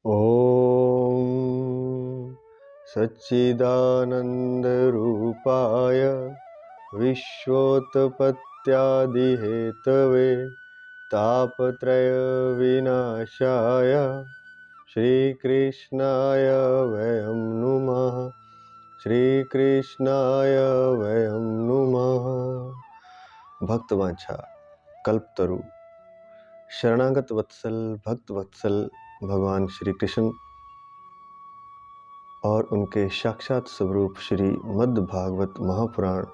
ॐ सच्चिदानन्दरूपाय विश्वोत्पत्त्यादिहेतवे तापत्रयविनाशाय श्रीकृष्णाय वयं नुमः। श्रीकृष्णाय वयं नुमः। भक्तवांछा कल्पतरु शरणागत वत्सल भक्त वत्सल भगवान श्री कृष्ण और उनके साक्षात स्वरूप श्री मद् भागवत महापुराण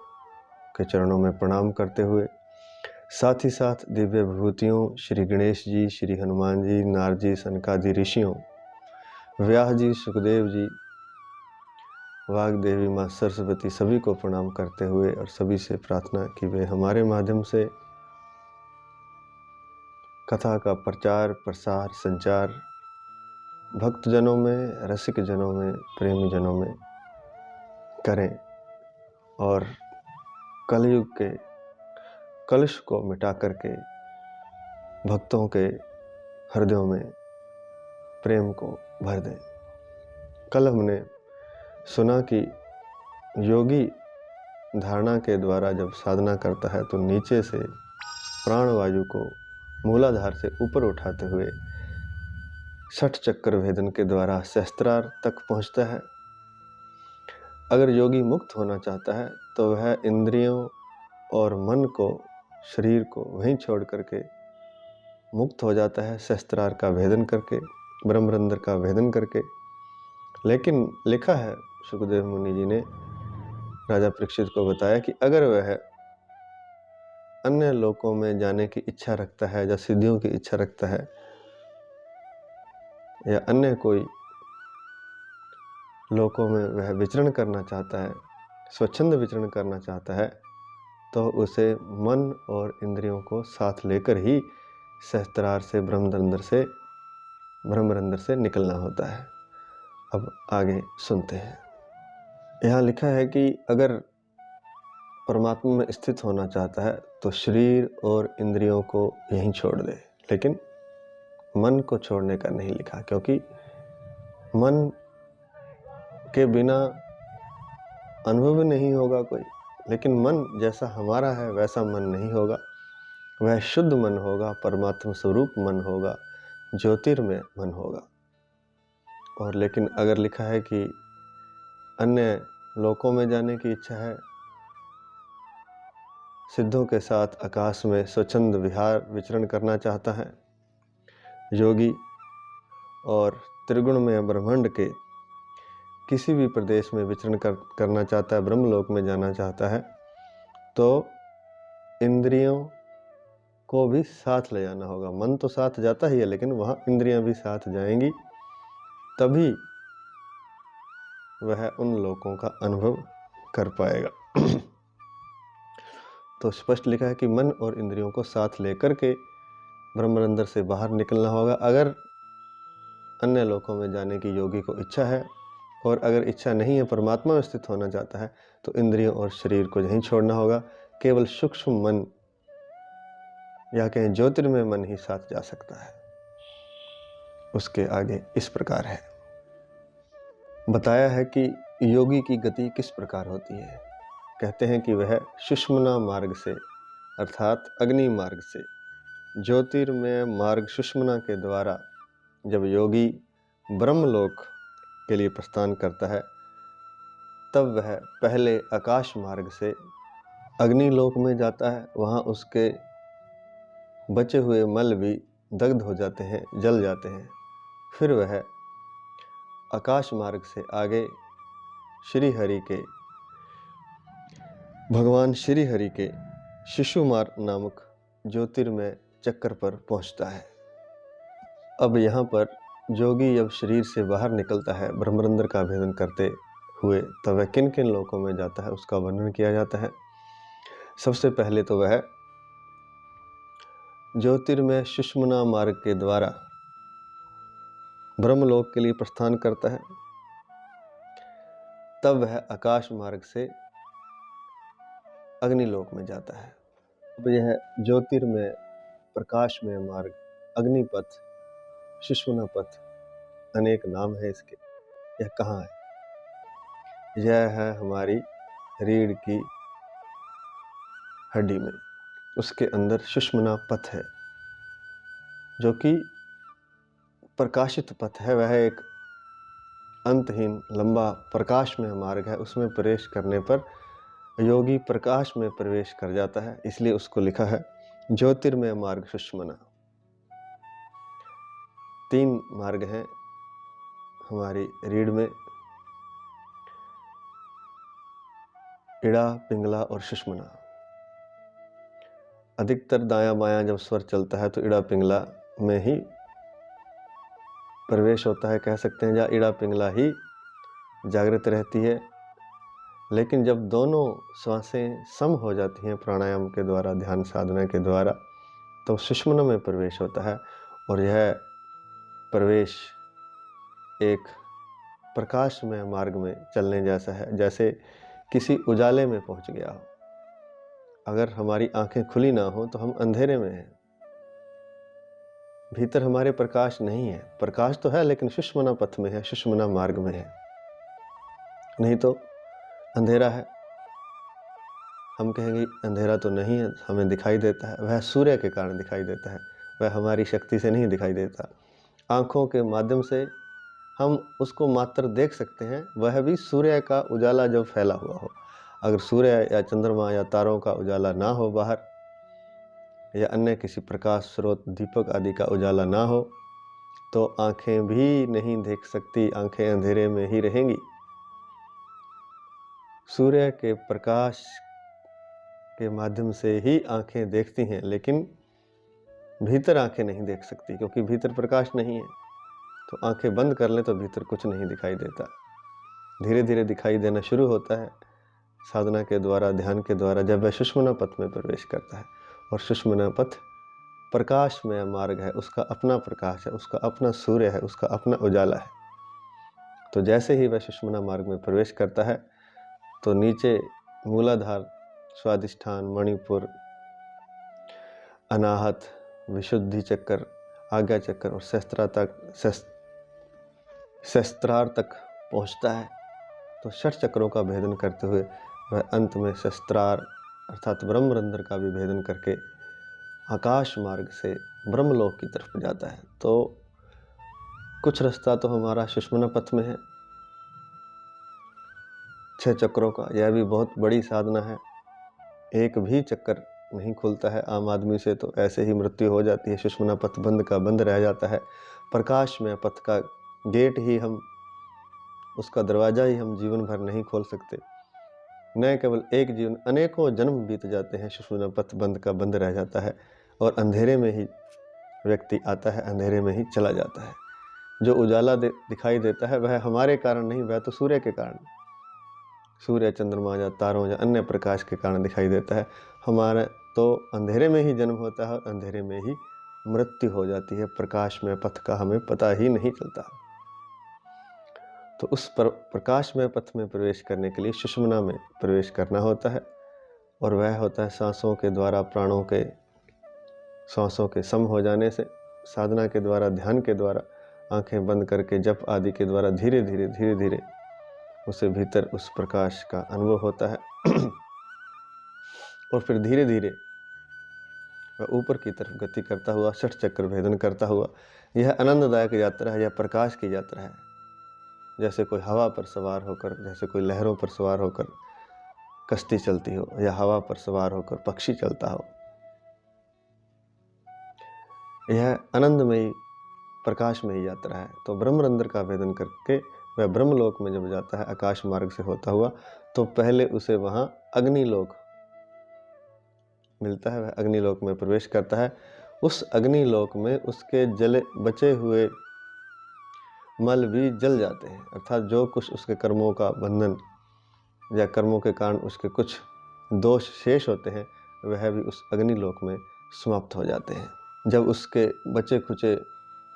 के चरणों में प्रणाम करते हुए साथ ही साथ दिव्य विभूतियों श्री गणेश जी, श्री हनुमान जी, नारद जी, सनकादि ऋषियों, व्यास जी, सुखदेव जी, वाग्देवी माँ सरस्वती सभी को प्रणाम करते हुए और सभी से प्रार्थना कि वे हमारे माध्यम से कथा का प्रचार प्रसार संचार भक्तजनों में, रसिक जनों में, प्रेमी जनों में करें और कलयुग के कलुष को मिटा करके भक्तों के हृदयों में प्रेम को भर दें। कल हमने सुना कि योगी धारणा के द्वारा जब साधना करता है तो नीचे से प्राणवायु को मूलाधार से ऊपर उठाते हुए 60 चक्र भेदन के द्वारा सहस्त्रार तक पहुंचता है। अगर योगी मुक्त होना चाहता है तो वह इंद्रियों और मन को, शरीर को वहीं छोड़ करके मुक्त हो जाता है सहस्त्रार का भेदन करके, ब्रह्मरंध्र का भेदन करके। लेकिन लिखा है, सुखदेव मुनि जी ने राजा परीक्षित को बताया कि अगर वह अन्य लोकों में जाने की इच्छा रखता है या सिद्धियों की इच्छा रखता है या अन्य कोई लोकों में वह विचरण करना चाहता है, स्वच्छंद विचरण करना चाहता है, तो उसे मन और इंद्रियों को साथ लेकर ही सहस्त्रार से ब्रह्मरंध्र से निकलना होता है। अब आगे सुनते हैं। यहाँ लिखा है कि अगर परमात्मा में स्थित होना चाहता है तो शरीर और इंद्रियों को यहीं छोड़ दे, लेकिन मन को छोड़ने का नहीं लिखा, क्योंकि मन के बिना अनुभव नहीं होगा कोई। लेकिन मन जैसा हमारा है वैसा मन नहीं होगा, वह शुद्ध मन होगा, परमात्मा स्वरूप मन होगा, ज्योतिर्मय मन होगा। और लेकिन अगर लिखा है कि अन्य लोकों में जाने की इच्छा है, सिद्धों के साथ आकाश में स्वच्छंद विहार विचरण करना चाहता है योगी, और त्रिगुणमय ब्रह्मांड के किसी भी प्रदेश में विचरण करना चाहता है, ब्रह्मलोक में जाना चाहता है, तो इंद्रियों को भी साथ ले जाना होगा। मन तो साथ जाता ही है, लेकिन वहाँ इंद्रियां भी साथ जाएंगी, तभी वह उन लोकों का अनुभव कर पाएगा। तो स्पष्ट लिखा है कि मन और इंद्रियों को साथ लेकर के ब्रह्मरंध्र से बाहर निकलना होगा। अगर अन्य लोकों में जाने की योगी को इच्छा है, और अगर इच्छा नहीं है, परमात्मा में स्थित होना चाहता है, तो इंद्रियों और शरीर को यहीं छोड़ना होगा। केवल सूक्ष्म मन या कहें ज्योतिर्मय मन ही साथ जा सकता है। उसके आगे इस प्रकार है, बताया है कि योगी की गति किस प्रकार होती है। कहते हैं कि वह सुषुम्ना मार्ग से, अर्थात अग्नि मार्ग से, ज्योतिर्मय मार्ग सुषुम्ना के द्वारा जब योगी ब्रह्मलोक के लिए प्रस्थान करता है, तब वह पहले आकाश मार्ग से अग्निलोक में जाता है। वहाँ उसके बचे हुए मल भी दग्ध हो जाते हैं, जल जाते हैं। फिर वह आकाश मार्ग से आगे भगवान श्री हरि के शिशुमार नामक ज्योतिर्मय चक्र पर पहुंचता है। अब यहाँ पर जोगी जब शरीर से बाहर निकलता है ब्रह्मरंध्र का भेदन करते हुए, तब वह किन किन लोकों में जाता है उसका वर्णन किया जाता है। सबसे पहले तो वह ज्योतिर्मय सुषुम्ना मार्ग के द्वारा ब्रह्मलोक के लिए प्रस्थान करता है। तब वह आकाश मार्ग से अग्निलोक में जाता है। अब यह ज्योतिर्मय प्रकाशमय मार्ग, अग्निपथ, सुषुम्ना पथ, अनेक नाम है इसके। यह कहाँ है? यह है हमारी रीढ़ की हड्डी में, उसके अंदर सुषुम्ना पथ है, जो कि प्रकाशित पथ है। वह एक अंतहीन लंबा प्रकाश में मार्ग है। उसमें प्रवेश करने पर योगी प्रकाश में प्रवेश कर जाता है, इसलिए उसको लिखा है ज्योतिर्मय मार्ग सुषुम्ना। 3 मार्ग हैं हमारी रीढ़ में, इड़ा, पिंगला और सुषुम्ना। अधिकतर दायां बायां जब स्वर चलता है तो इड़ा पिंगला में ही प्रवेश होता है, कह सकते हैं, जहाँ इड़ा पिंगला ही जागृत रहती है। लेकिन जब दोनों श्वासें सम हो जाती हैं प्राणायाम के द्वारा, ध्यान साधना के द्वारा, तो सुषुम्ना में प्रवेश होता है। और यह प्रवेश एक प्रकाशमय मार्ग में चलने जैसा है, जैसे किसी उजाले में पहुंच गया हो। अगर हमारी आंखें खुली ना हो तो हम अंधेरे में हैं, भीतर हमारे प्रकाश नहीं है। प्रकाश तो है लेकिन सुषुम्ना पथ में है, सुषुम्ना मार्ग में है, नहीं तो अंधेरा है। हम कहेंगे अंधेरा तो नहीं है, हमें दिखाई देता है। वह सूर्य के कारण दिखाई देता है, वह हमारी शक्ति से नहीं दिखाई देता। आँखों के माध्यम से हम उसको मात्र देख सकते हैं, वह भी सूर्य का उजाला जो फैला हुआ हो। अगर सूर्य या चंद्रमा या तारों का उजाला ना हो बाहर, या अन्य किसी प्रकाश स्रोत दीपक आदि का उजाला ना हो, तो आँखें भी नहीं देख सकती, आँखें अंधेरे में ही रहेंगी। सूर्य के प्रकाश के माध्यम से ही आंखें देखती हैं, लेकिन भीतर आंखें नहीं देख सकती, क्योंकि भीतर प्रकाश नहीं है। तो आंखें बंद कर लें तो भीतर कुछ नहीं दिखाई देता। धीरे धीरे दिखाई देना शुरू होता है साधना के द्वारा, ध्यान के द्वारा, जब वह सुषुम्ना पथ में प्रवेश करता है। और सुषुम्ना पथ प्रकाशमय मार्ग है, उसका अपना प्रकाश है, उसका अपना सूर्य है, उसका अपना उजाला है। तो जैसे ही वह सुषुम्ना मार्ग में प्रवेश करता है तो नीचे मूलाधार, स्वादिष्ठान, मणिपुर, अनाहत, विशुद्धि चक्र, आज्ञा चक्र और सहस्त्रार तक पहुंचता है। तो 6 चक्रों का भेदन करते हुए वह अंत में सहस्त्रार अर्थात ब्रह्मरंध्र का भी भेदन करके आकाश मार्ग से ब्रह्मलोक की तरफ जाता है। तो कुछ रास्ता तो हमारा सुषुम्ना पथ में है 6 चक्रों का। यह भी बहुत बड़ी साधना है। एक भी चक्कर नहीं खुलता है आम आदमी से, तो ऐसे ही मृत्यु हो जाती है। सुषुम्ना पथ बंद का बंद रह जाता है। प्रकाश में पथ का गेट ही हम, उसका दरवाजा ही हम जीवन भर नहीं खोल सकते। न केवल एक जीवन, अनेकों जन्म बीत जाते हैं, सुषुम्ना पथ बंद का बंद रह जाता है और अंधेरे में ही व्यक्ति आता है, अंधेरे में ही चला जाता है। जो उजाला दिखाई देता है वह हमारे कारण नहीं, वह तो सूर्य के कारण, सूर्य, चंद्रमा या तारों या अन्य प्रकाश के कारण दिखाई देता है। हमारा तो अंधेरे में ही जन्म होता है और अंधेरे में ही मृत्यु हो जाती है। प्रकाश में पथ का हमें पता ही नहीं चलता। तो उस प्रकाश में पथ में प्रवेश करने के लिए सुषुम्ना में प्रवेश करना होता है। और वह होता है सांसों के द्वारा, प्राणों के सांसों के सम हो जाने से, साधना के द्वारा, ध्यान के द्वारा, आंखें बंद करके जप आदि के द्वारा धीरे धीरे उसे भीतर उस प्रकाश का अनुभव होता है। और फिर धीरे धीरे वह ऊपर की तरफ गति करता हुआ 6 चक्र भेदन करता हुआ, यह आनंददायक यात्रा है, यह प्रकाश की यात्रा है। जैसे कोई हवा पर सवार होकर, जैसे कोई लहरों पर सवार होकर कश्ती चलती हो, या हवा पर सवार होकर पक्षी चलता हो। यह आनंदमयी प्रकाशमयी यात्रा है। तो ब्रह्मरंध्र का भेदन करके वह ब्रह्मलोक में जब जाता है आकाश मार्ग से होता हुआ, तो पहले उसे वहां अग्निलोक मिलता है। वह अग्निलोक में प्रवेश करता है। उस अग्निलोक में उसके जले बचे हुए मल भी जल जाते हैं, अर्थात जो कुछ उसके कर्मों का बंधन या कर्मों के कारण उसके कुछ दोष शेष होते हैं, वह भी उस अग्निलोक में समाप्त हो जाते हैं। जब उसके बचे खुचे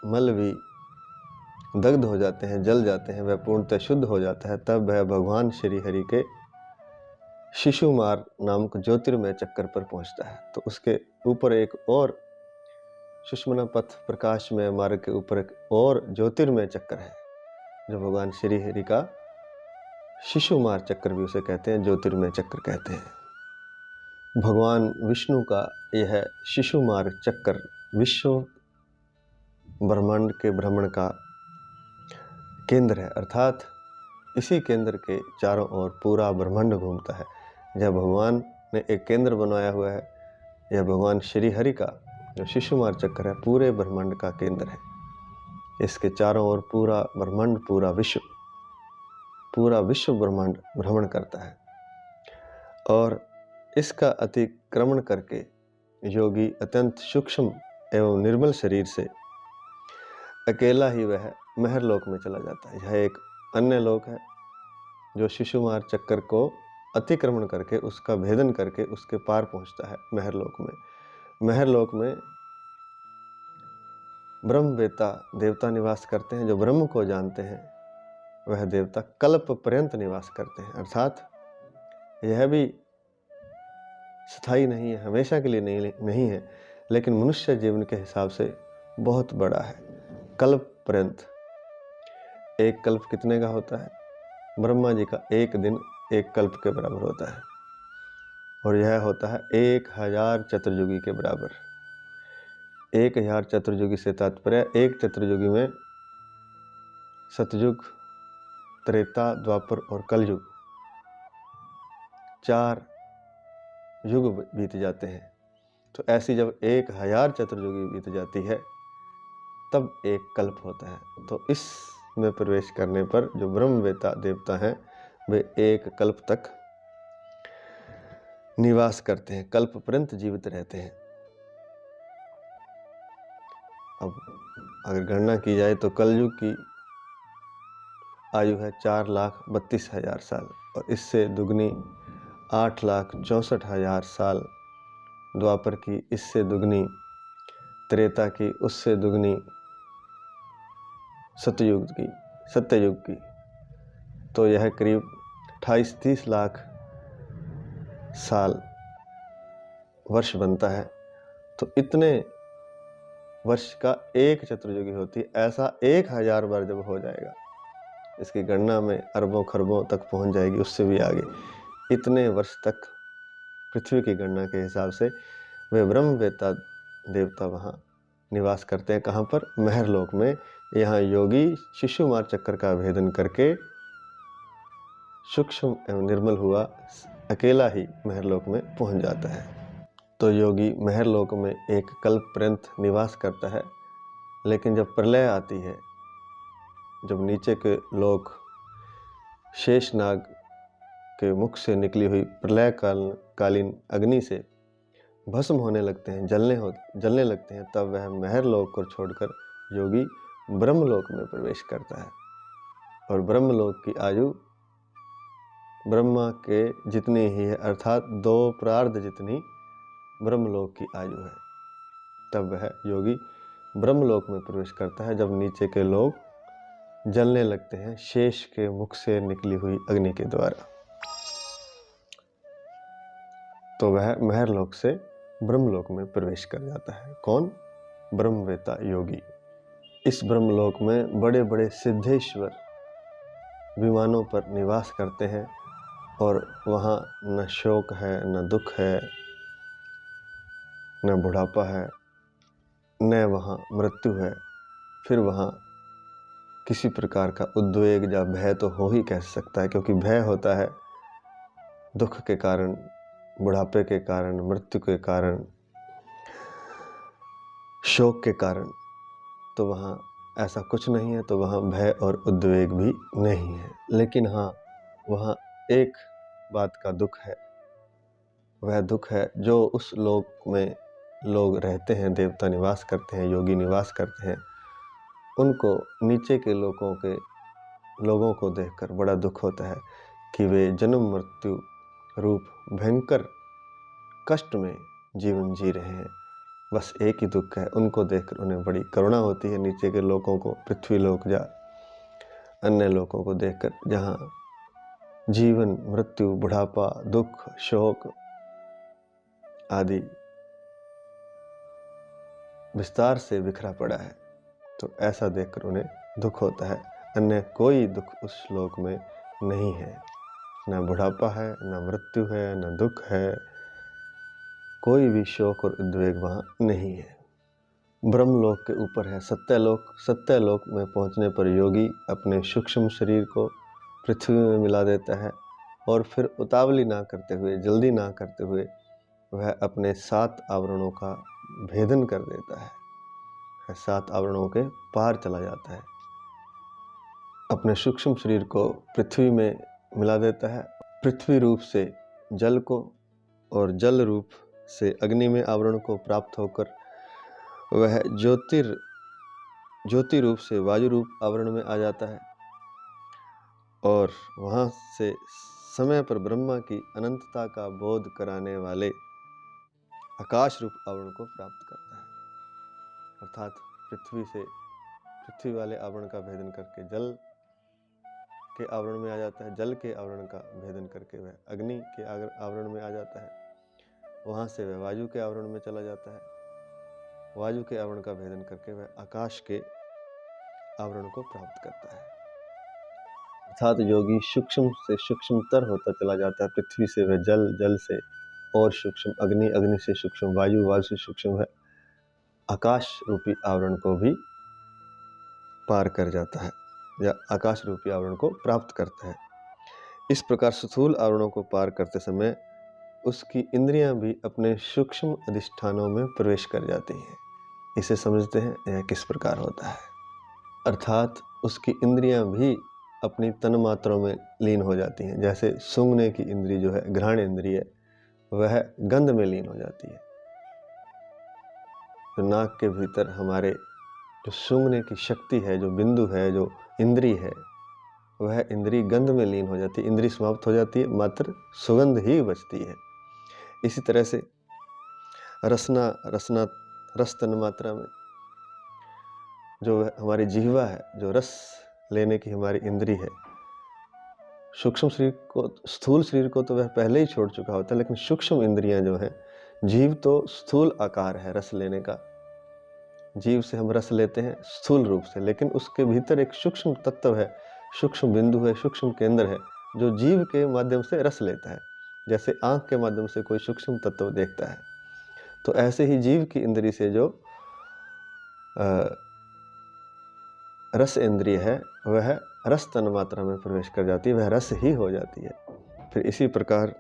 मल भी दग्ध हो जाते हैं, जल जाते हैं, वह पूर्णतः शुद्ध हो जाता है, तब वह भगवान श्री हरि के शिशुमार नामक ज्योतिर्मय चक्कर पर पहुंचता है। तो उसके ऊपर एक और सुषुम्ना पथ प्रकाशमय मार्ग के ऊपर एक और ज्योतिर्मय चक्र है, जो भगवान श्री हरि का शिशुमार चक्र भी उसे कहते हैं, ज्योतिर्मय चक्र कहते हैं। भगवान विष्णु का यह शिशुमार चक्र विश्व ब्रह्मांड के भ्रमण का केंद्र है, अर्थात इसी केंद्र के चारों ओर पूरा ब्रह्मांड घूमता है। जब भगवान ने एक केंद्र बनाया हुआ है, यह भगवान श्री हरि का जो शिशुमार चक्र है पूरे ब्रह्मांड का केंद्र है। इसके चारों ओर पूरा ब्रह्मांड, पूरा विश्व ब्रह्मांड भ्रमण करता है और इसका अतिक्रमण करके योगी अत्यंत सूक्ष्म एवं निर्मल शरीर से अकेला ही वह महरलोक में चला जाता है। यह एक अन्य लोक है जो शिशुमार चक्र को अतिक्रमण करके, उसका भेदन करके उसके पार पहुंचता है महरलोक में। महरलोक में ब्रह्मवेत्ता देवता निवास करते हैं। जो ब्रह्म को जानते हैं वह देवता कल्प पर्यंत निवास करते हैं, अर्थात यह भी स्थायी नहीं है, हमेशा के लिए नहीं है, लेकिन मनुष्य जीवन के हिसाब से बहुत बड़ा है। कल्प पर्यंत, एक कल्प कितने का होता है? ब्रह्मा जी का एक दिन एक कल्प के बराबर होता है और यह होता है 1000 चतुर्युगी के बराबर। 1000 चतुर्युगी से तात्पर्य एक चतुर्युगी में सतयुग, त्रेता, द्वापर और कलयुग 4 युग बीत जाते हैं। तो ऐसी जब 1000 चतुर्युगी बीत जाती है तब एक कल्प होता है। तो इसमें प्रवेश करने पर जो ब्रह्मवेत्ता देवता हैं वे एक कल्प तक निवास करते हैं, कल्प पर्यंत जीवित रहते हैं। अब अगर गणना की जाए तो कलयुग की आयु है 4,32,000 साल और इससे दुगनी 8,64,000 साल। द्वापर की इससे दुगनी, त्रेता की उससे दुगनी, सत्ययुग की तो यह करीब 28-30 लाख साल वर्ष बनता है। तो इतने वर्ष का एक चतुर्युगी होती है। ऐसा 1000 बार जब हो जाएगा, इसकी गणना में अरबों खरबों तक पहुंच जाएगी, उससे भी आगे। इतने वर्ष तक पृथ्वी की गणना के हिसाब से वे ब्रह्मवेत्ता देवता वहाँ निवास करते हैं। कहाँ पर? महरलोक में। यहाँ योगी शिशुमार चक्र का भेदन करके सूक्ष्म एवं निर्मल हुआ अकेला ही महरलोक में पहुंच जाता है। तो योगी महरलोक में एक कल्प पर्यंत निवास करता है, लेकिन जब प्रलय आती है, जब नीचे के लोग शेषनाग के मुख से निकली हुई प्रलय कालीन अग्नि से भस्म होने लगते हैं, जलने लगते हैं, तब वह महरलोक को छोड़कर योगी ब्रह्मलोक में प्रवेश करता है। और ब्रह्मलोक की आयु ब्रह्मा के जितनी ही है, अर्थात 2 प्रार्ध जितनी ब्रह्मलोक की आयु है। तब वह योगी ब्रह्मलोक में प्रवेश करता है, जब नीचे के लोग जलने लगते हैं शेष के मुख से निकली हुई अग्नि के द्वारा। तो वह महरलोक से ब्रह्मलोक में प्रवेश कर जाता है। कौन? ब्रह्मवेत्ता योगी। इस ब्रह्मलोक में बड़े बड़े सिद्धेश्वर विमानों पर निवास करते हैं और वहाँ न शोक है, न दुख है, न बुढ़ापा है, न वहाँ मृत्यु है। फिर वहाँ किसी प्रकार का उद्वेग या भय तो हो ही कह सकता है, क्योंकि भय होता है दुख के कारण, बुढ़ापे के कारण, मृत्यु के कारण, शोक के कारण। तो वहाँ ऐसा कुछ नहीं है, तो वहाँ भय और उद्वेग भी नहीं है। लेकिन हाँ, वहाँ एक बात का दुख है। वह दुख है जो उस लोक में लोग रहते हैं, देवता निवास करते हैं, योगी निवास करते हैं, उनको नीचे के लोगों को देखकर बड़ा दुख होता है कि वे जन्म मृत्यु रूप भयंकर कष्ट में जीवन जी रहे हैं। बस एक ही दुख है, उनको देखकर उन्हें बड़ी करुणा होती है, नीचे के लोगों को, पृथ्वी लोक या अन्य लोगों को देखकर, जहाँ जीवन, मृत्यु, बुढ़ापा, दुख, शोक आदि विस्तार से बिखरा पड़ा है। तो ऐसा देखकर उन्हें दुख होता है। अन्य कोई दुख उस श्लोक में नहीं है, न बुढ़ापा है, न मृत्यु है, न दुख है, कोई भी शोक और उद्वेग वहाँ नहीं है। ब्रह्मलोक के ऊपर है सत्यलोक। सत्यलोक में पहुँचने पर योगी अपने सूक्ष्म शरीर को पृथ्वी में मिला देता है और फिर उतावली ना करते हुए, जल्दी ना करते हुए वह अपने 7 आवरणों का भेदन कर देता है। वह 7 आवरणों के पार चला जाता है। अपने सूक्ष्म शरीर को पृथ्वी में मिला देता है। पृथ्वी रूप से जल को और जल रूप से अग्नि में आवरण को प्राप्त होकर वह ज्योति रूप से वायु रूप आवरण में आ जाता है और वहाँ से समय पर ब्रह्मा की अनंतता का बोध कराने वाले आकाश रूप आवरण को प्राप्त करता है। अर्थात पृथ्वी वाले आवरण का भेदन करके जल के आवरण में आ जाता है। जल के आवरण का भेदन करके वह अग्नि के आवरण में आ जाता है। वहाँ से वह वायु के आवरण में चला जाता है। वायु के आवरण का भेदन करके वह आकाश के आवरण को प्राप्त करता है। अर्थात योगी सूक्ष्म से सूक्ष्मतर होता चला जाता है। पृथ्वी से वह जल, जल से और सूक्ष्म अग्नि, अग्नि से सूक्ष्म वायु, वायु से सूक्ष्म वह आकाश रूपी आवरण को भी पार कर जाता है या आकाश रूपी आवरण को प्राप्त करता है। इस प्रकार स्थूल आवरणों को पार करते समय उसकी इंद्रियां भी अपने सूक्ष्म अधिष्ठानों में प्रवेश कर जाती हैं। इसे समझते हैं यह किस प्रकार होता है। अर्थात उसकी इंद्रियां भी अपनी तन मात्राओं में लीन हो जाती हैं। जैसे सूंघने की इंद्री जो है, घ्राण इंद्रिय, वह गंध में लीन हो जाती है। तो नाक के भीतर हमारे जो सूंघने की शक्ति है, जो बिंदु है, जो इंद्री है, वह इंद्री गंध में लीन हो जाती है। इंद्री समाप्त हो जाती है, मात्र सुगंध ही बचती है। इसी तरह से रस तन मात्रा में जो हमारी जिह्वा है, जो रस लेने की हमारी इंद्री है, सूक्ष्म शरीर को, स्थूल शरीर को तो वह पहले ही छोड़ चुका होता है, लेकिन सूक्ष्म इंद्रियां जो है, जीव तो स्थूल आकार है रस लेने का। जीव से हम रस लेते हैं स्थूल रूप से, लेकिन उसके भीतर एक सूक्ष्म तत्व है, सूक्ष्म बिंदु है, सूक्ष्म केंद्र है, जो जीव के माध्यम से रस लेता है। जैसे आंख के माध्यम से कोई सूक्ष्म तत्व देखता है, तो ऐसे ही जीव की इंद्री से जो रस इंद्रिय है, वह रस तन मात्रा में प्रवेश कर जाती है, वह रस ही हो जाती है। फिर इसी प्रकार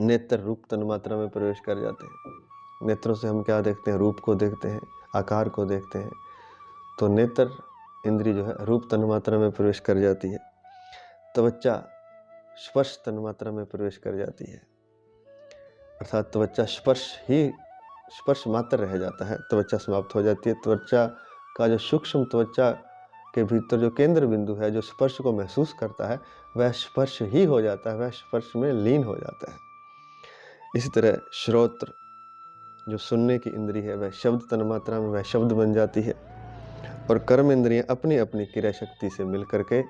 नेत्र रूप तन मात्रा में प्रवेश कर जाते हैं। नेत्रों से हम क्या देखते हैं? रूप को देखते हैं, आकार को देखते हैं। तो नेत्र इंद्री जो है रूप तन मात्रा में प्रवेश कर जाती है। त्वचा स्पर्श तन मात्रा में प्रवेश कर जाती है। अर्थात त्वचा स्पर्श मात्र रह जाता है, त्वचा समाप्त हो जाती है। त्वचा का जो सूक्ष्म त्वचा के भीतर जो केंद्र बिंदु है, जो स्पर्श को महसूस करता है, वह स्पर्श ही हो जाता है, वह स्पर्श में लीन हो जाता है। इसी तरह श्रोत्र जो सुनने की इंद्री है, वह शब्द तन मात्रा में वह शब्द बन जाती है। और कर्म इंद्रियां अपनी अपनी क्रिया शक्ति से मिल करके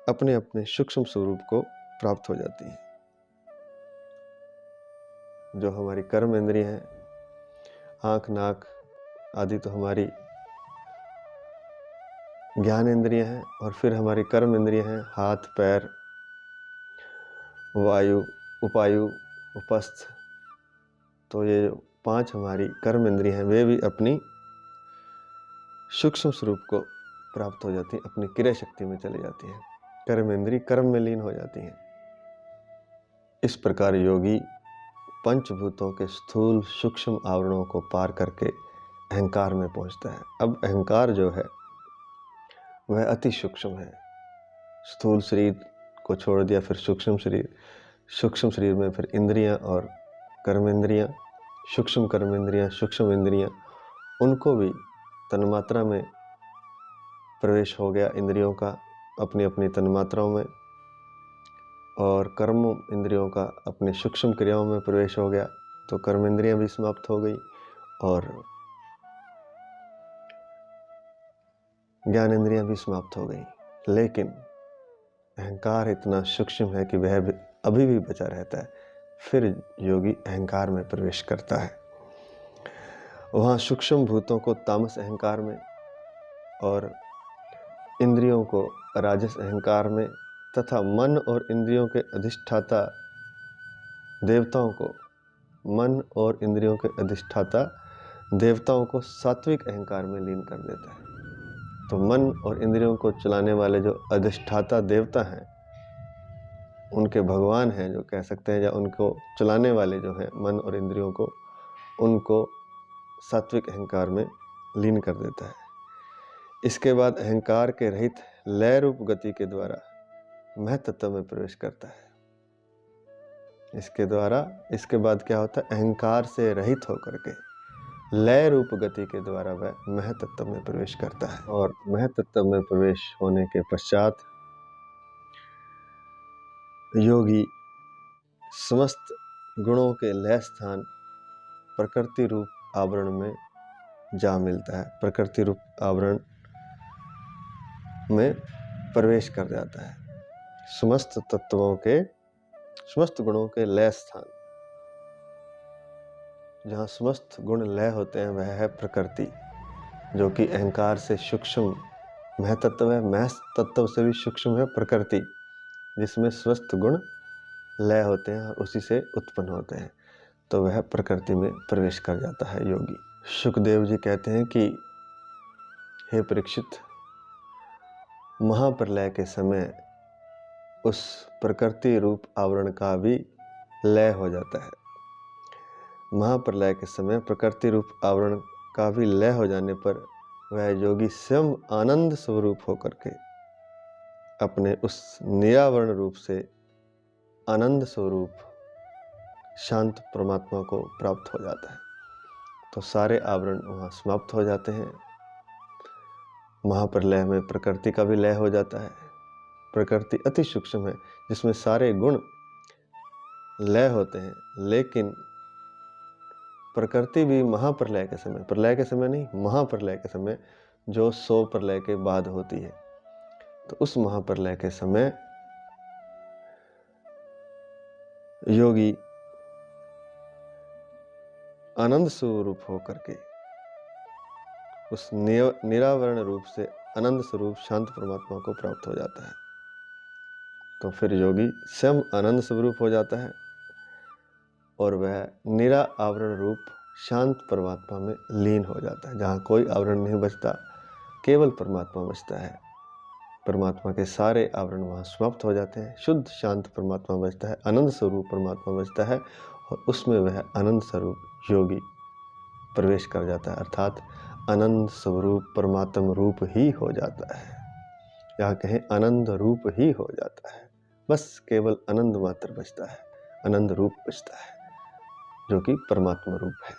अपने अपने सूक्ष्म स्वरूप को प्राप्त हो जाती हैं। जो हमारी कर्म इंद्रियां हैं, आँख, नाक आदि तो हमारी ज्ञान इंद्रियां हैं, और फिर हमारी कर्म इंद्रियां हैं, हाथ, पैर, वायु, उपायु, उपस्थ। तो ये 5 हमारी कर्म इंद्रियां हैं, वे भी अपनी सूक्ष्म स्वरूप को प्राप्त हो जाती हैं, अपनी क्रिया शक्ति में चली जाती हैं। कर्म इंद्री कर्म में लीन हो जाती हैं। इस प्रकार योगी पंचभूतों के स्थूल सूक्ष्म आवरणों को पार करके अहंकार में पहुंचता है। अब अहंकार जो है वह अति सूक्ष्म है। स्थूल शरीर को छोड़ दिया, फिर सूक्ष्म शरीर में फिर इंद्रियां और कर्म इंद्रियां, सूक्ष्म कर्म इंद्रियां, सूक्ष्म इंद्रियां, उनको भी तन्मात्रा में प्रवेश हो गया इंद्रियों का अपनी अपनी तन्मात्राओं में, और कर्म इंद्रियों का अपनी सूक्ष्म क्रियाओं में प्रवेश हो गया। तो कर्म इंद्रियां भी समाप्त हो गई और ज्ञान इंद्रियां भी समाप्त हो गई। लेकिन अहंकार इतना सूक्ष्म है कि वह अभी भी बचा रहता है। फिर योगी अहंकार में प्रवेश करता है। वहाँ सूक्ष्म भूतों को तामस अहंकार में और इंद्रियों को राजस अहंकार में तथा मन और इंद्रियों के अधिष्ठाता देवताओं को सात्विक अहंकार में लीन कर देता है। तो मन और इंद्रियों को चलाने वाले जो अधिष्ठाता देवता हैं, उनके भगवान हैं जो कह सकते हैं, या उनको चलाने वाले जो हैं मन और इंद्रियों को, उनको सात्विक अहंकार में लीन कर देता है। इसके बाद अहंकार के रहित लय रूप गति के द्वारा महतत्व में प्रवेश करता है। इसके बाद क्या होता है? अहंकार से रहित होकर के लय रूप गति के द्वारा वह महतत्व में प्रवेश करता है। और महतत्व में प्रवेश होने के पश्चात योगी समस्त गुणों के लय स्थान प्रकृति रूप आवरण में जा मिलता है, प्रकृति रूप आवरण में प्रवेश कर जाता है। समस्त गुणों के लय स्थान, जहाँ समस्त गुण लय होते हैं, वह है प्रकृति, जो कि अहंकार से सूक्ष्म महतत्व है। महतत्व से भी सूक्ष्म है प्रकृति, जिसमें समस्त गुण लय होते हैं और उसी से उत्पन्न होते हैं। तो वह प्रकृति में प्रवेश कर जाता है योगी। सुखदेव जी कहते हैं कि हे परीक्षित, महाप्रलय के समय उस प्रकृति रूप आवरण का भी लय हो जाता है। महाप्रलय के समय प्रकृति रूप आवरण का भी लय हो जाने पर वह योगी स्वयं आनंद स्वरूप होकर के अपने उस निरावरण रूप से आनंद स्वरूप शांत परमात्मा को प्राप्त हो जाता है। तो सारे आवरण वहाँ समाप्त हो जाते हैं। महाप्रलय में प्रकृति का भी लय हो जाता है। प्रकृति अति सूक्ष्म है, जिसमें सारे गुण लय होते हैं, लेकिन प्रकृति भी महाप्रलय के समय, प्रलय के समय नहीं, महाप्रलय के समय, जो 100 प्रलय के बाद होती है, तो उस महाप्रलय के समय योगी आनंद स्वरूप होकर के उस निरावरण रूप से आनंद स्वरूप शांत परमात्मा को प्राप्त हो जाता है। तो फिर योगी स्वयं आनंद स्वरूप हो जाता है और वह निरा आवरण रूप शांत परमात्मा में लीन हो जाता है, जहाँ कोई आवरण नहीं बचता, केवल परमात्मा बचता है। परमात्मा के सारे आवरण वहाँ समाप्त हो जाते हैं। शुद्ध शांत परमात्मा बचता है, आनंद स्वरूप परमात्मा बचता है, और उसमें वह आनंद स्वरूप योगी प्रवेश कर जाता है, अर्थात आनंद स्वरूप परमात्म रूप ही हो जाता है। या कहें आनंद रूप ही हो जाता है। बस केवल आनंद मात्र बचता है, आनंद रूप बचता है, जो कि परमात्मा रूप है।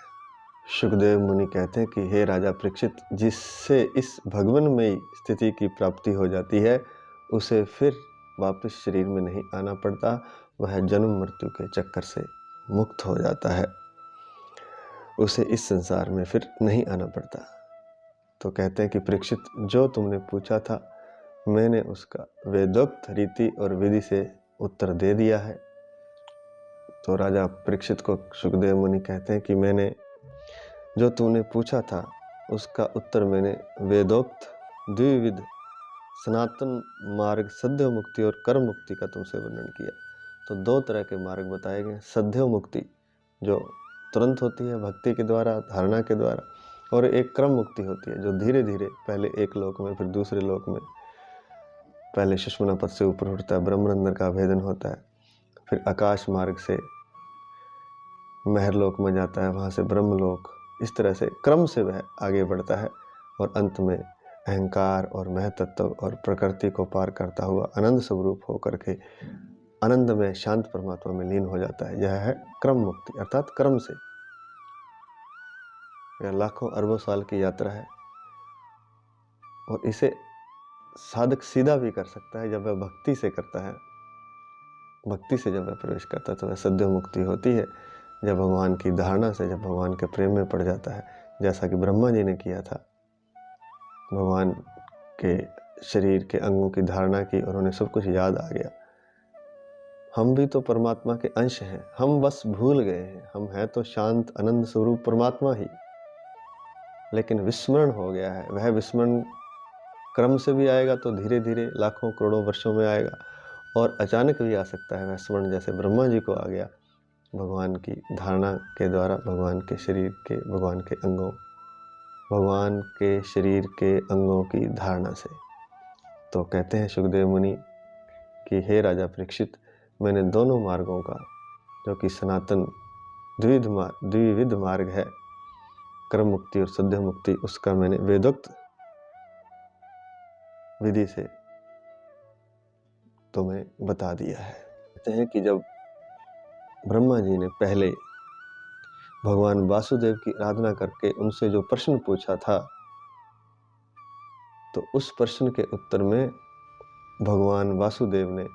सुखदेव मुनि कहते हैं कि हे राजा परीक्षित, जिससे इस भगवनमयी स्थिति की प्राप्ति हो जाती है, उसे फिर वापस शरीर में नहीं आना पड़ता, वह जन्म मृत्यु के चक्कर से मुक्त हो जाता है, उसे इस संसार में फिर नहीं आना पड़ता। तो कहते हैं कि परीक्षित, जो तुमने पूछा था, मैंने उसका वेदोक्त रीति और विधि से उत्तर दे दिया है। तो राजा परीक्षित को सुखदेव मुनि कहते हैं कि मैंने जो तुमने पूछा था, उसका उत्तर मैंने वेदोक्त द्विविध सनातन मार्ग सद्य मुक्ति और कर्म मुक्ति का तुमसे वर्णन किया। तो 2 तरह के मार्ग बताए गए। सद्य मुक्ति जो तुरंत होती है भक्ति के द्वारा, धारणा के द्वारा, और एक क्रम मुक्ति होती है जो धीरे धीरे पहले एक लोक में फिर दूसरे लोक में, पहले सुषुम्ना पद से ऊपर उठता है, ब्रह्मरंध्र का भेदन होता है, फिर आकाश मार्ग से महरलोक में जाता है, वहाँ से ब्रह्मलोक, इस तरह से क्रम से वह आगे बढ़ता है और अंत में अहंकार और महतत्व और प्रकृति को पार करता हुआ आनंद स्वरूप होकर के आनंद में शांत परमात्मा में लीन हो जाता है। यह है क्रम मुक्ति, अर्थात क्रम से। यह लाखों अरबों साल की यात्रा है और इसे साधक सीधा भी कर सकता है जब वह भक्ति से करता है। भक्ति से जब वह प्रवेश करता है तो वह सद्य मुक्ति होती है, जब भगवान की धारणा से, जब भगवान के प्रेम में पड़ जाता है, जैसा कि ब्रह्मा जी ने किया था। भगवान के शरीर के अंगों की धारणा की और उन्हें सब कुछ याद आ गया। हम भी तो परमात्मा के अंश हैं, हम बस भूल गए हैं, हम हैं तो शांत आनंद स्वरूप परमात्मा ही। लेकिन विस्मरण हो गया है। वह विस्मरण क्रम से भी आएगा तो धीरे धीरे लाखों करोड़ों वर्षों में आएगा, और अचानक भी आ सकता है वह स्मरण, जैसे ब्रह्मा जी को आ गया भगवान की धारणा के द्वारा, भगवान के शरीर के, भगवान के शरीर के अंगों की धारणा से। तो कहते हैं सुखदेव मुनि कि हे राजा परीक्षित, मैंने दोनों मार्गों का, जो कि सनातन द्विविध मार्ग है, कर्म मुक्ति और सद्य मुक्ति, उसका मैंने वेदोक्त विधि से तुम्हें बता दिया है। कहते हैं कि जब ब्रह्मा जी ने पहले भगवान वासुदेव की आराधना करके उनसे जो प्रश्न पूछा था, तो उस प्रश्न के उत्तर में भगवान वासुदेव ने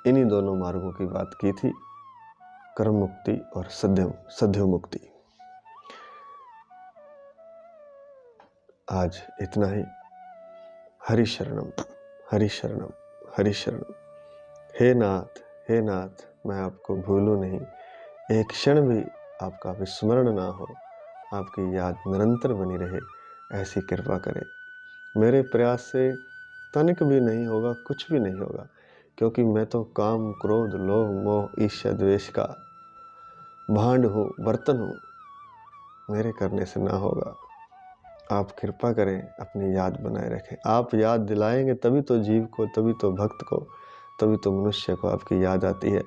इन्हीं दोनों मार्गों की बात की थी, कर्म मुक्ति और सद्यो मुक्ति। आज इतना ही। हरि शरणम, हरि शरणम, हरि शरणम। हे नाथ, मैं आपको भूलूं नहीं, एक क्षण भी आपका विस्मरण ना हो, आपकी याद निरंतर बनी रहे, ऐसी कृपा करें। मेरे प्रयास से तनिक भी नहीं होगा, कुछ भी नहीं होगा, क्योंकि मैं तो काम, क्रोध, लोभ, मोह, ईर्ष्या, द्वेष का भांड हूँ, बर्तन हूँ। मेरे करने से ना होगा। आप कृपा करें, अपनी याद बनाए रखें। आप याद दिलाएंगे तभी तो जीव को, तभी तो भक्त को, तभी तो मनुष्य को आपकी याद आती है।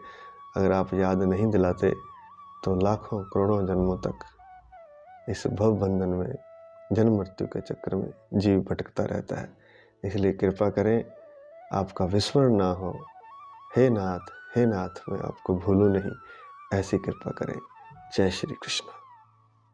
अगर आप याद नहीं दिलाते तो लाखों करोड़ों जन्मों तक इस भव बंधन में, जन्म मृत्यु के चक्कर में जीव भटकता रहता है। इसलिए कृपा करें, आपका विस्मरण ना हो। हे नाथ, मैं आपको भूलूं नहीं, ऐसी कृपा करें। जय श्री कृष्ण।